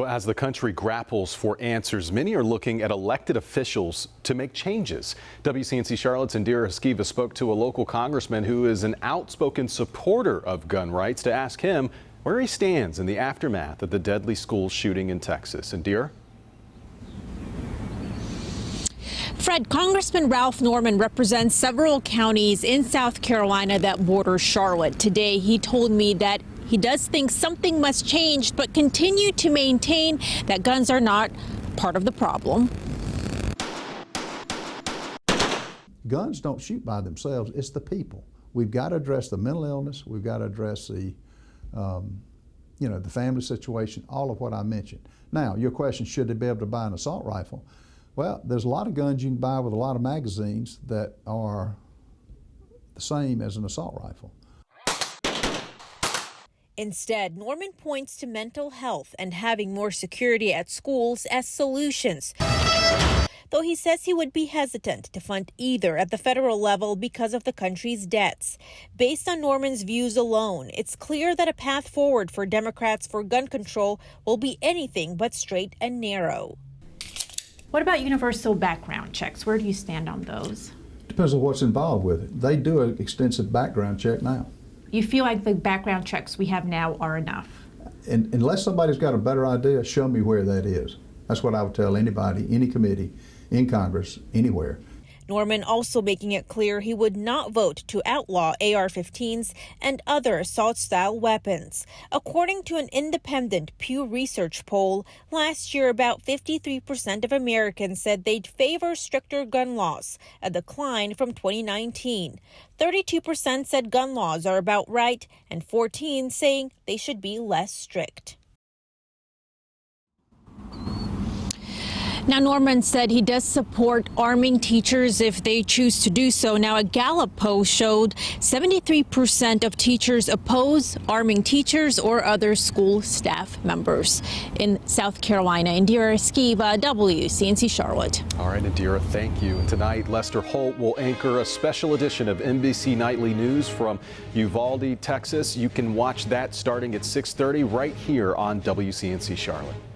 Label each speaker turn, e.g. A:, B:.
A: Well, as the country grapples for answers, many are looking at elected officials to make changes. WCNC Charlotte's Indira Eskieva spoke to a local congressman who is an outspoken supporter of gun rights to ask him where he stands in the aftermath of the deadly school shooting in Texas. Indira?
B: Fred, Congressman Ralph Norman represents several counties in South Carolina that border Charlotte. Today, he told me that he does think something must change, but continue to maintain that guns are not part of the problem.
C: Guns don't shoot by themselves. It's the people. We've got to address the mental illness. We've got to address the, the family situation, all of what I mentioned. Now, your question, should they be able to buy an assault rifle? Well, there's a lot of guns you can buy with a lot of magazines that are the same as an assault rifle.
B: Instead, Norman points to mental health and having more security at schools as solutions, though he says he would be hesitant to fund either at the federal level because of the country's debts. Based on Norman's views alone, it's clear that a path forward for Democrats for gun control will be anything but straight and narrow.
D: What about universal background checks? Where do you stand on those?
C: Depends on what's involved with it. They do an extensive background check now.
D: You feel like the background checks we have now are enough?
C: And unless somebody's got a better idea, show me where that is. That's what I would tell anybody, any committee, in Congress, anywhere.
B: Norman also making it clear he would not vote to outlaw AR-15s and other assault-style weapons. According to an independent Pew Research poll, last year about 53% of Americans said they'd favor stricter gun laws, a decline from 2019. 32% said gun laws are about right, and 14% saying they should be less strict. Now, Norman said he does support arming teachers if they choose to do so. Now, a Gallup poll showed 73% of teachers oppose arming teachers or other school staff members. In South Carolina, Indira Eskieva, WCNC Charlotte.
A: All right, Indira, thank you. Tonight, Lester Holt will anchor a special edition of NBC Nightly News from Uvalde, Texas. You can watch that starting at 6:30 right here on WCNC Charlotte.